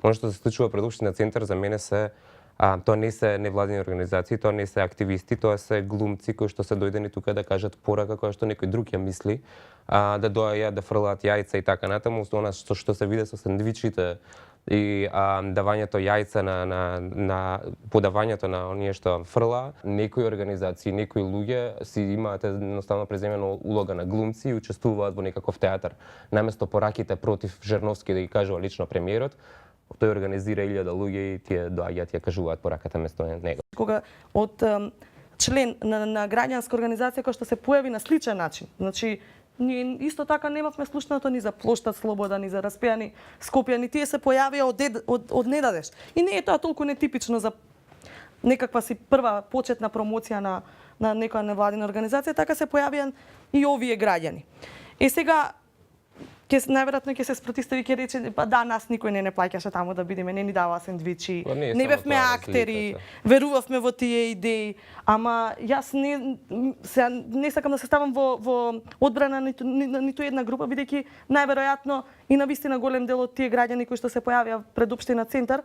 Оно што се случува пред Општина Центар за мене се тоа не се невладини организации, тоа не се активисти, тоа се глумци кои што се дојдени тука да кажат порака која што некој друг ја мисли, да доаѓаат да фрлаат јајца и така натаму, она што се виде со сендвичите и давањето јајца на подавањето на оние што фрла, некои организации, некои луѓе си имаат едноставно преземена улога на глумци и учествуваат во некаков театар. Наместо пораките против Жерновски да ги кажува лично премиерот, тој организира 1000 луѓе и тие доаѓаат и ја кажуваат пораката место него. Кога од член на граѓанска организација која што се појави на сличен начин, значи ние исто така немавме слушнато ни за плоштад Слобода, ни за распеани Скопје, ни тие се појавија од недадеж. И не е тоа толку нетипично за некаква си прва почетна промоција на некоја невладина организација, така се појавија и овие граѓани. И сега најверојатно ќе се спротистави, ќе рече, па да, нас никој не плаќаше таму да бидеме, не ни дава сендвичи, не бевме актери, верувавме во тие идеи, ама јас не сакам да се ставам во одбрана ниту една група, бидејќи најверојатно и на вистина голем дел од тие граѓани кои што се појавија пред Општина Центар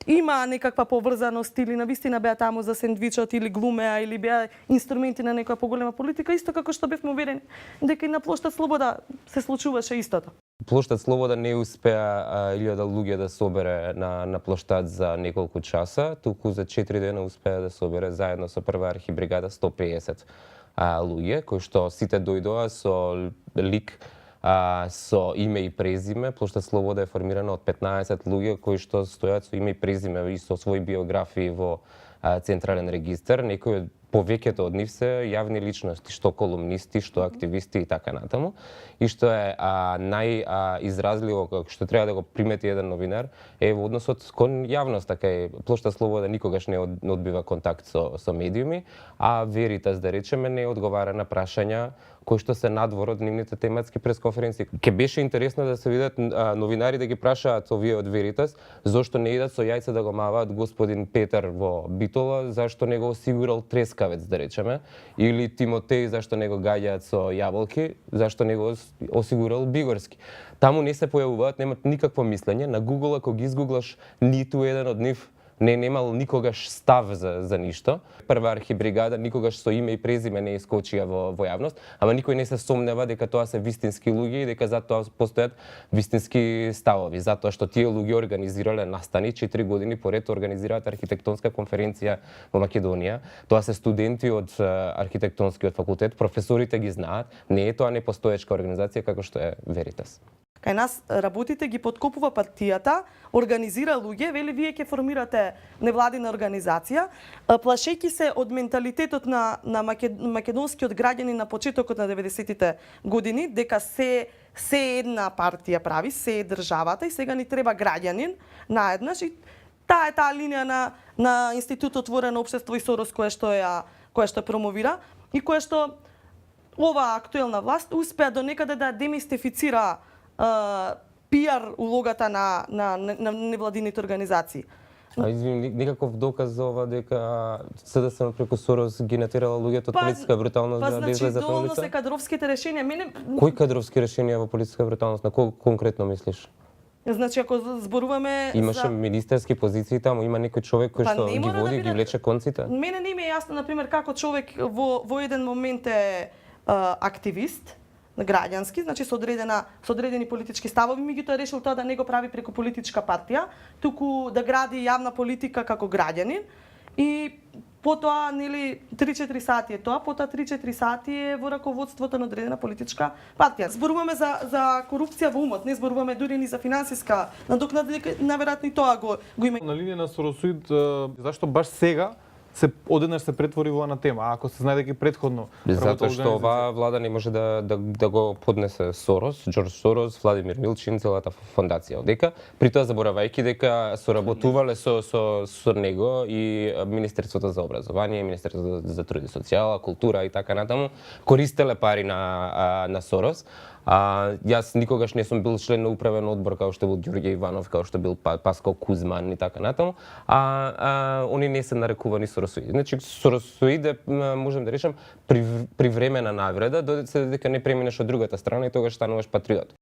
има некаква поврзаност или на вистина беа таму за сендвичот или глумеа или беа инструменти на некоја поголема политика, исто како што бевме уверени дека и на плоштад Слобода се случуваше истото. Плоштад Слобода не успеа 1000 луѓе да собере на плоштад за неколку часа, туку за 4 дена успеа да собере заедно со прва архибригада 150 луѓе, кои што сите дојдоа со лик со име и презиме. Плоштад Слобода е формирана од 15 луѓе кои што стојат со име и презиме и со своји биографии во Централен регистар. Некои повеќето од нив се јавни личности, што колумнисти, што активисти и така натаму. И што е најизразливо, што треба да го примети еден новинар, е во односот кон јавноста, кај Плоштад Слобода никогаш не одбива контакт со медиуми, а Веритас, да речеме, не одговара на прашања кои што се надвор од нивните тематски пресконференции. Ке беше интересно да се видат новинари да ги прашаат овие од Веритас зошто не идат со јајца да го маваат господин Петар во Битола, зашто не го осигурал трескавец, да речеме, или Тимотеј зашто не го гаѓаат со јаболки, зашто не го осигурал Бигорски. Таму не се појавуваат, немат никакво мислење. На Google, ако ги изгуглаш, ниту еден од нив не немал никогаш став за ништо. Прва архибригада никогаш со име и презиме не искочија во јавност, ама никој не се сомнева дека тоа се вистински луѓе и дека затоа постојат вистински ставови, затоа што тие луѓе организирале настани 4 години поред, организираат архитектонска конференција во Македонија. Тоа се студенти од архитектонскиот факултет, професорите ги знаат, не е тоа непостоечка организација како што е Веритас. Кај нас работите ги подкопува партијата, организира луѓе, вели вие ќе формирате невладина организација, плашејќи се од менталитетот на македонскиот граѓанин на почетокот на 90-тите години, дека се една партија прави, се е државата и сега ни треба граѓанин наеднаш и таа е таа линија на Институтот Отворено општество и Сорос која што промовира и која што оваа актуелна власт успеа до некаде да демистифицира пиар улогата на невладините организации. Извини, никаков доказ за ова дека СДСМ преку Сорос ги натерала луѓето од полициска бруталност да излезат на улица? Доволно се кадровските решенија. Кои кадровски решенија во полициска бруталност? На кого конкретно мислиш? Значи, ако зборуваме имаше министерски позиции таму, има некој човек кој што ги води, ги влече конците? Мене не ми е јасно, например, како човек во еден момент е активист, граѓански, значи со одредени политички ставови, меѓутоа решил тоа да не го прави преку политичка партија, туку да гради јавна политика како граѓанин и потоа, нели, 3-4 сати е тоа, потоа 3-4 сати е во раководството на одредена политичка партија. Зборуваме за корупција во умот, не зборуваме дури ни за финансиска надокнада, најверојатно и тоа го има. На линија на Соросоид, зашто баш сега одеднаш се претвори во на тема, ако се знае дека претходно затоа што оваа влада не може да го поднесе Сорос, Џорџ Сорос, Владимир Милчин, целата фондација. Дека при тоа заборавајќи дека соработувале со него и Министерството за образование, Министерството за труд и социјала, култура и така натаму, користеле пари на Сорос. Јас никогаш не сум бил член на управен одбор како што бил Ѓорѓе Иванов, како што бил Паскал Кузман и така натаму, они не се нарекувани Соросоиди. Значи Соросоиде можем да речем привремена навреда, додека не преминеш од другата страна и тогаш стануваш патриот.